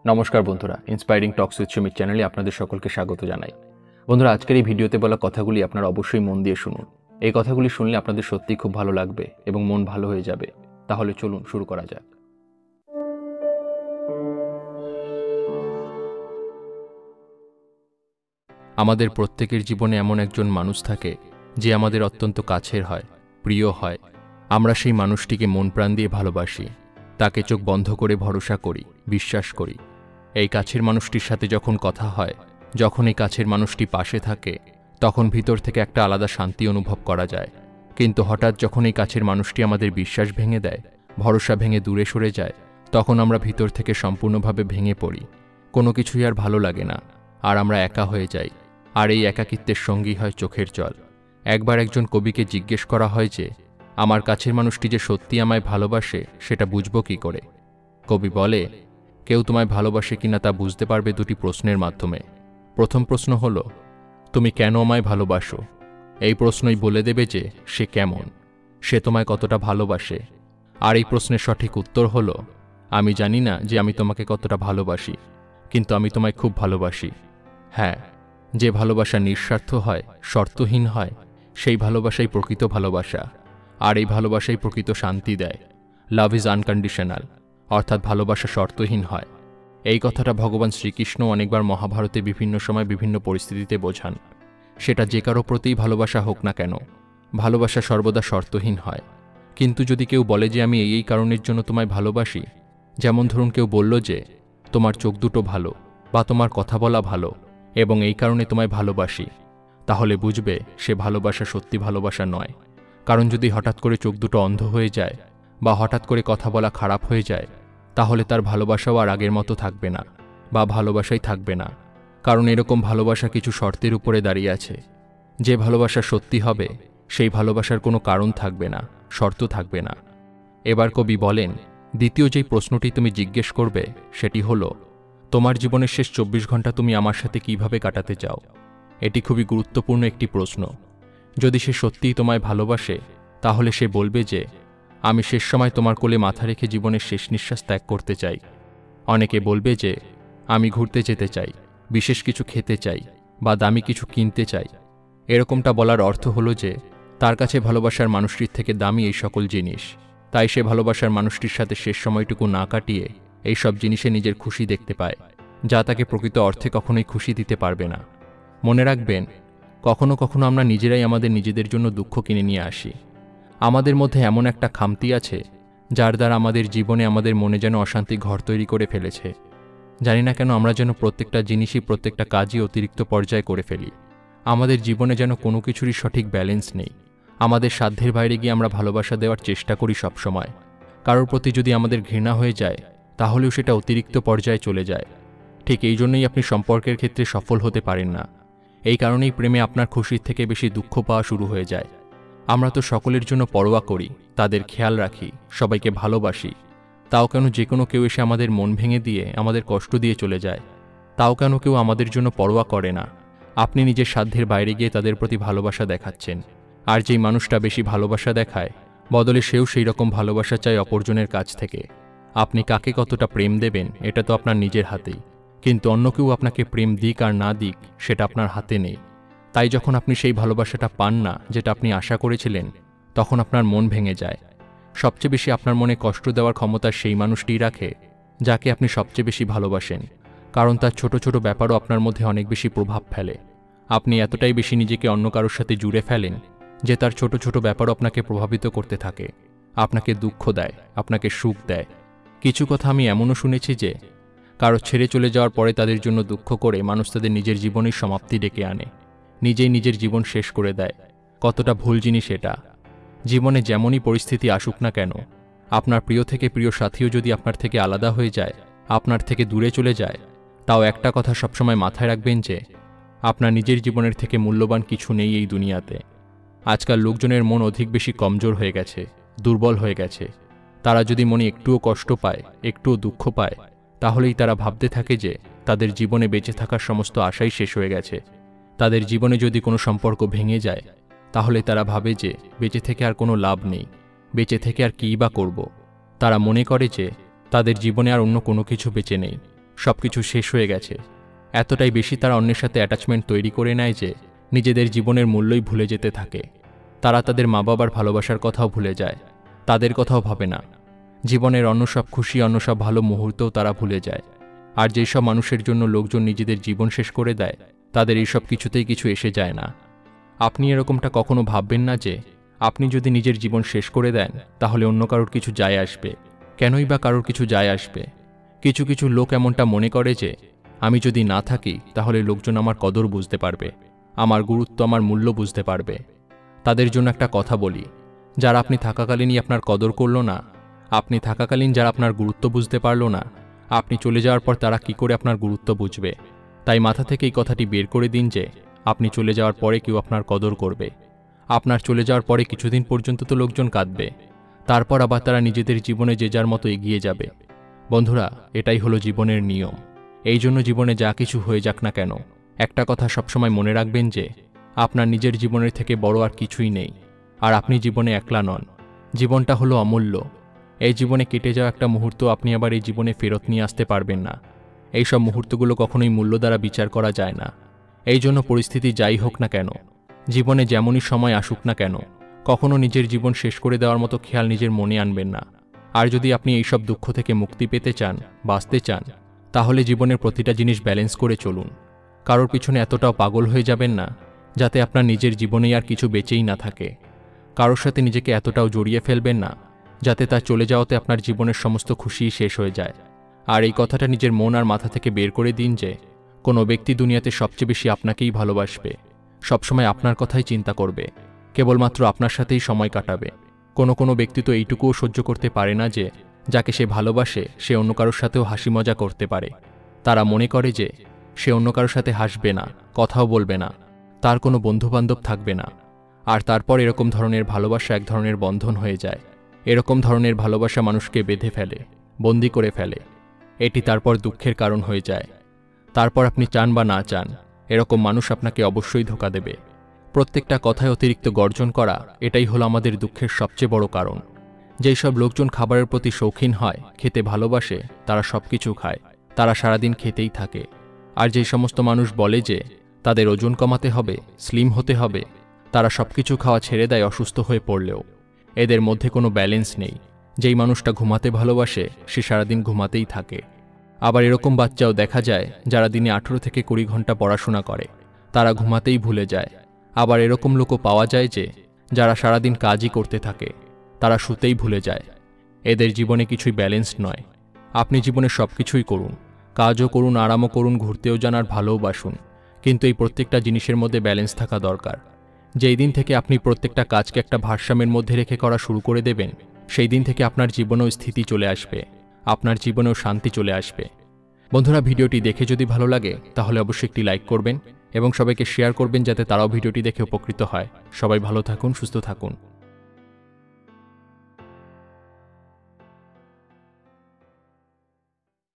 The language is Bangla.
নমস্কার বন্ধুরা, ইন্সপায়ারিং টকস উইথ সুমিত চ্যানেলে আপনাদের সকলকে স্বাগত জানাই। বন্ধুরা, আজকের এই ভিডিওতে বলা কথাগুলি আপনারা অবশ্যই মন দিয়ে শুনুন। এই কথাগুলি শুনলে আপনাদের সত্যিই খুব ভালো লাগবে এবং মন ভালো হয়ে যাবে। তাহলে চলুন শুরু করা যাক। আমাদের প্রত্যেকের জীবনে এমন একজন মানুষ থাকে যে আমাদের অত্যন্ত কাছের হয়, প্রিয় হয়। আমরা সেই মানুষটিকে মন প্রাণ দিয়ে ভালোবাসি, তাকে চোখ বন্ধ করে ভরসা করি, বিশ্বাস করি। এই কাছের মানুষটির সাথে যখন কথা হয়, যখন এই কাছের মানুষটি পাশে থাকে, তখন ভিতর থেকে একটা আলাদা শান্তি অনুভব করা যায়। কিন্তু হঠাৎ যখন এই কাছের মানুষটি আমাদের বিশ্বাস ভেঙে দেয়, ভরসা ভেঙে দূরে সরে যায়, তখন আমরা ভিতর থেকে সম্পূর্ণভাবে ভেঙে পড়ি। কোনো কিছুই আর ভালো লাগে না, আর আমরা একা হয়ে যাই। আর এই একাকিত্বের সঙ্গী হয় চোখের জল। একবার একজন কবিকে জিজ্ঞেস করা হয় যে, আমার কাছের মানুষটি যে সত্যি আমায় ভালোবাসে সেটা বুঝবো কী করে? কবি বলে, কেউ তোমায় ভালোবাসে কিনা তা বুঝতে পারবে দুটি প্রশ্নের মাধ্যমে। প্রথম প্রশ্ন হলো, তুমি কেন আমায় ভালোবাসো? এই প্রশ্নই বলে দেবে যে সে কেমন, সে তোমায় কতটা ভালোবাসে। আর এই প্রশ্নের সঠিক উত্তর হলো, আমি জানি না যে আমি তোমাকে কতটা ভালোবাসি, কিন্তু আমি তোমায় খুব ভালোবাসি। হ্যাঁ, যে ভালোবাসা নিঃস্বার্থ হয়, শর্তহীন হয়, সেই ভালোবাসাই প্রকৃত ভালোবাসা। আর এই ভালোবাসাই প্রকৃত শান্তি দেয়। লাভ ইজ আনকন্ডিশনাল, অর্থাৎ ভালোবাসা শর্তহীন হয়। এই কথাটা ভগবান শ্রীকৃষ্ণ অনেকবার মহাভারতে বিভিন্ন সময় বিভিন্ন পরিস্থিতিতে বোঝান। সেটা যে কারো প্রতিই ভালোবাসা হোক না কেন, ভালোবাসা সর্বদা শর্তহীন হয়। কিন্তু যদি কেউ বলে যে আমি এই কারণের জন্য তোমায় ভালোবাসি, যেমন ধরুন কেউ বলল যে তোমার চোখ দুটো ভালো, বা তোমার কথা বলা ভালো, এবং এই কারণে তোমায় ভালোবাসি, তাহলে বুঝবে সে ভালোবাসা সত্যি ভালোবাসা নয়। কারণ যদি হঠাৎ করে চোখ দুটো অন্ধ হয়ে যায়, বা হঠাৎ করে কথা বলা খারাপ হয়ে যায়, তাহলে তার ভালোবাসাও আর আগের মতো থাকবে না, বা ভালোবাসাই থাকবে না। কারণ এরকম ভালোবাসা কিছু শর্তের উপরে দাঁড়িয়ে আছে। যে ভালোবাসা সত্যি হবে, সেই ভালোবাসার কোনো কারণ থাকবে না, শর্ত থাকবে না। এবার কবি বলেন, দ্বিতীয় যেই প্রশ্নটি তুমি জিজ্ঞেস করবে সেটি হলো, তোমার জীবনের শেষ 24 ঘন্টা তুমি আমার সাথে কিভাবে কাটাতে চাও? এটি খুবই গুরুত্বপূর্ণ একটি প্রশ্ন। যদি সে সত্যিই তোমায় ভালোবাসে, তাহলে সে বলবে যে, আমি শেষ সময় তোমার কোলে মাথা রেখে জীবনের শেষ নিঃশ্বাস ত্যাগ করতে চাই। অনেকে বলবে যে, আমি ঘুরতে যেতে চাই, বিশেষ কিছু খেতে চাই, বা দামি কিছু কিনতে চাই। এরকমটা বলার অর্থ হলো যে তার কাছে ভালোবাসার মানুষটির থেকে দামি এই সকল জিনিস। তাই সে ভালোবাসার মানুষটির সাথে শেষ সময়টুকু না কাটিয়ে এই সব জিনিসে নিজের খুশি দেখতে পায়, যা তাকে প্রকৃত অর্থে কখনোই খুশি দিতে পারবে না। মনে রাখবেন, কখনো কখনো আমরা নিজেরাই আমাদের নিজেদের জন্য দুঃখ কিনে নিয়ে আসি। আমাদের মধ্যে এমন একটা খামতি আছে, যার দ্বারা আমাদের জীবনে আমাদের মনে যেন অশান্তি ঘর তৈরি করে ফেলেছে। জানি না কেন আমরা যেন প্রত্যেকটা জিনিসই, প্রত্যেকটা কাজই অতিরিক্ত পর্যায়ে করে ফেলি। আমাদের জীবনে যেন কোনো কিছুরই সঠিক ব্যালেন্স নেই। আমাদের সাধ্যের বাইরে গিয়ে আমরা ভালোবাসা দেওয়ার চেষ্টা করি সবসময়। কারোর প্রতি যদি আমাদের ঘৃণা হয়ে যায়, তাহলেও সেটা অতিরিক্ত পর্যায়ে চলে যায়। ঠিক এই জন্যই আপনি সম্পর্কের ক্ষেত্রে সফল হতে পারেন না। এই কারণেই প্রেমে আপনার খুশির থেকে বেশি দুঃখ পাওয়া শুরু হয়ে যায়। আমরা তো সকলের জন্য পরোয়া করি, তাদের খেয়াল রাখি, সবাইকে ভালোবাসি। তাও কেন যে কোনো কেউ এসে আমাদের মন ভেঙে দিয়ে, আমাদের কষ্ট দিয়ে চলে যায়? তাও কেন কেউ আমাদের জন্য পরোয়া করে না? আপনি নিজের সাধ্যের বাইরে গিয়ে তাদের প্রতি ভালোবাসা দেখাচ্ছেন। আর যেই মানুষটা বেশি ভালোবাসা দেখায়, বদলে সেও সেই রকম ভালোবাসা চায় অপরজনের কাছ থেকে। আপনি কাকে কতটা প্রেম দেবেন, এটা তো আপনার নিজের হাতেই। কিন্তু অন্য কেউ আপনাকে প্রেম দিক আর না দিক, সেটা আপনার হাতে নেই। তাই যখন আপনি সেই ভালোবাসাটা পান না যেটা আপনি আশা করেছিলেন, তখন আপনার মন ভেঙে যায়। সবচেয়ে বেশি আপনার মনে কষ্ট দেওয়ার ক্ষমতা সেই মানুষটিই রাখে, যাকে আপনি সবচেয়ে বেশি ভালোবাসেন। কারণ তার ছোট ছোট ব্যাপারও আপনার মধ্যে অনেক বেশি প্রভাব ফেলে। আপনি এতটাই বেশি নিজেকে অন্য কারোর সাথে জুড়ে ফেলেন যে তার ছোট ছোট ব্যাপারও আপনাকে প্রভাবিত করতে থাকে, আপনাকে দুঃখ দেয়, আপনাকে সুখ দেয়। কিছু কথা আমি এমনও শুনেছি যে কারো ছেড়ে চলে যাওয়ার পরে তাদের জন্য দুঃখ করে মানুষ তাদের নিজের জীবনের সমাপ্তি ডেকে আনে, নিজেই নিজের জীবন শেষ করে দেয়। কতটা ভুল জিনিস এটা। জীবনে যেমনই পরিস্থিতি আসুক না কেন, আপনার প্রিয় থেকে প্রিয় সাথীও যদি আপনার থেকে আলাদা হয়ে যায়, আপনার থেকে দূরে চলে যায়, তাও একটা কথা সবসময় মাথায় রাখবেন যে আপনার নিজের জীবনের থেকে মূল্যবান কিছু নেই এই দুনিয়াতে। আজকাল লোকজনের মন অধিক বেশি কমজোর হয়ে গেছে, দুর্বল হয়ে গেছে। তারা যদি মনে একটুও কষ্ট পায়, একটুও দুঃখ পায়, তাহলেই তারা ভাবতে থাকে যে তাদের জীবনে বেঁচে থাকার সমস্ত আশাই শেষ হয়ে গেছে। তাদের জীবনে যদি কোনো সম্পর্ক ভেঙে যায়, তাহলে তারা ভাবে যে বেঁচে থেকে আর কোনো লাভ নেই, বেঁচে থেকে আর কী বা করব। তারা মনে করে যে তাদের জীবনে আর অন্য কোনো কিছু বেঁচে নেই, সবকিছু শেষ হয়ে গেছে। এতটাই বেশি তারা অন্যের সাথে অ্যাটাচমেন্ট তৈরি করে নেয় যে নিজেদের জীবনের মূল্যই ভুলে যেতে থাকে। তারা তাদের মা বাবার ভালোবাসার কথাও ভুলে যায়, তাদের কথাও ভাবে না। জীবনের অন্য সব খুশি, অন্য সব ভালো মুহূর্তও তারা ভুলে যায়। আর যেসব মানুষের জন্য লোকজন নিজেদের জীবন শেষ করে দেয়, তাদের এইসব কিছুতেই কিছু এসে যায় না। আপনি এরকমটা কখনো ভাববেন না যে আপনি যদি নিজের জীবন শেষ করে দেন তাহলে অন্য কারোর কিছু যায় আসবে। কেনই বা কারোর কিছু যায় আসবে? কিছু কিছু লোক এমনটা মনে করে যে আমি যদি না থাকি তাহলে লোকজন আমার কদর বুঝতে পারবে, আমার গুরুত্ব, আমার মূল্য বুঝতে পারবে। তাদের জন্য একটা কথা বলি, যারা আপনি থাকাকালীনই আপনার কদর করল না, আপনি থাকাকালীন যারা আপনার গুরুত্ব বুঝতে পারল না, আপনি চলে যাওয়ার পর তারা কি করে আপনার গুরুত্ব বুঝবে? তাই মাথা থেকে এই কথাটি বের করে দিন যে আপনি চলে যাওয়ার পরে কেউ আপনার কদর করবে। আপনার চলে যাওয়ার পরে কিছুদিন পর্যন্ত তো লোকজন কাঁদবে, তারপর আবার তারা নিজেদের জীবনে যে যার মতো এগিয়ে যাবে। বন্ধুরা, এটাই হলো জীবনের নিয়ম। এই জন্য জীবনে যা কিছু হয়ে যাক না কেন, একটা কথা সবসময় মনে রাখবেন যে আপনার নিজের জীবনের থেকে বড় আর কিছুই নেই। আর আপনি জীবনে একলা নন। জীবনটা হলো অমূল্য। এই জীবনে কেটে যাওয়া একটা মুহূর্ত আপনি আবার এই জীবনে ফেরত নিয়ে আসতে পারবেন না। এই সব মুহূর্তগুলো কখনোই মূল্য দ্বারা বিচার করা যায় না। এই জন্য পরিস্থিতি যাই হোক না কেন, জীবনে যেমনই সময় আসুক না কেন, কখনো নিজের জীবন শেষ করে দেওয়ার মতো খেয়াল নিজের মনে আনবেন না। আর যদি আপনি এইসব দুঃখ থেকে মুক্তি পেতে চান, বাঁচতে চান, তাহলে জীবনের প্রতিটা জিনিস ব্যালেন্স করে চলুন। কারোর পিছনে এতটাও পাগল হয়ে যাবেন না যাতে আপনার নিজের জীবনেই আর কিছু বেঁচেই না থাকে। কারোর সাথে নিজেকে এতটাও জড়িয়ে ফেলবেন না যাতে তার চলে যাওয়াতে আপনার জীবনের সমস্ত খুশিই শেষ হয়ে যায়। আর এই কথাটা নিজের মন আর মাথা থেকে বের করে দিন যে কোনো ব্যক্তি দুনিয়াতে সবচেয়ে বেশি আপনাকেই ভালোবাসবে, সবসময় আপনার কথাই চিন্তা করবে, কেবলমাত্র আপনার সাথেই সময় কাটাবে। কোনো ব্যক্তি তো এইটুকুও সহ্য করতে পারে না যে যাকে সে ভালোবাসে সে অন্য কারোর সাথেও হাসি মজা করতে পারে। তারা মনে করে যে সে অন্য কারোর সাথে হাসবে না, কথাও বলবে না, তার কোনো বন্ধুবান্ধব থাকবে না। আর তারপর এরকম ধরনের ভালোবাসা এক ধরনের বন্ধন হয়ে যায়। এরকম ধরনের ভালোবাসা মানুষকে বেঁধে ফেলে, বন্দি করে ফেলে। এটি তারপর দুঃখের কারণ হয়ে যায়। তারপর আপনি চান বা না চান, এরকম মানুষ আপনাকে অবশ্যই ধোঁকা দেবে। প্রত্যেকটা কথায় অতিরিক্ত গর্জন করা, এটাই হলো আমাদের দুঃখের সবচেয়ে বড় কারণ। যেই সব লোকজন খাবারের প্রতি শৌখিন হয়, খেতে ভালোবাসে, তারা সবকিছু খায়, তারা সারাদিন খেতেই থাকে। আর যেই সমস্ত মানুষ বলে যে তাদের ওজন কমাতে হবে, স্লিম হতে হবে, তারা সবকিছু খাওয়া ছেড়ে দেয় অসুস্থ হয়ে পড়লেও। এদের মধ্যে কোনো ব্যালেন্স নেই। যেই মানুষটা ঘুমাতে ভালোবাসে সে সারাদিন ঘুমাতেই থাকে। আবার এরকম বাচ্চাও দেখা যায় যারা দিনে 18 থেকে 20 ঘন্টা পড়াশোনা করে, তারা ঘুমাতেই ভুলে যায়। আবার এরকম লোকও পাওয়া যায় যে যারা সারাদিন কাজই করতে থাকে, তারা শুতেই ভুলে যায়। এদের জীবনে কিছুই ব্যালেন্সড নয়। আপনি জীবনে সব কিছুই করুন, কাজও করুন, আরামও করুন, ঘুরতেও যান আর ভালোও বাসুন, কিন্তু এই প্রত্যেকটা জিনিসের মধ্যে ব্যালেন্স থাকা দরকার। যেই দিন থেকে আপনি প্রত্যেকটা কাজকে একটা ভারসাম্যের মধ্যে রেখে করা শুরু করে দেবেন, সেই দিন থেকে আপনার জীবনেও স্থিতি চলে আসবে, আপনার জীবনেও শান্তি চলে আসবে। বন্ধুরা, ভিডিওটি দেখে যদি ভালো লাগে তাহলে অবশ্যই একটি লাইক করবেন এবং সবাইকে শেয়ার করবেন যাতে তারাও ভিডিওটি দেখে উপকৃত হয়। সবাই ভালো থাকুন, সুস্থ থাকুন।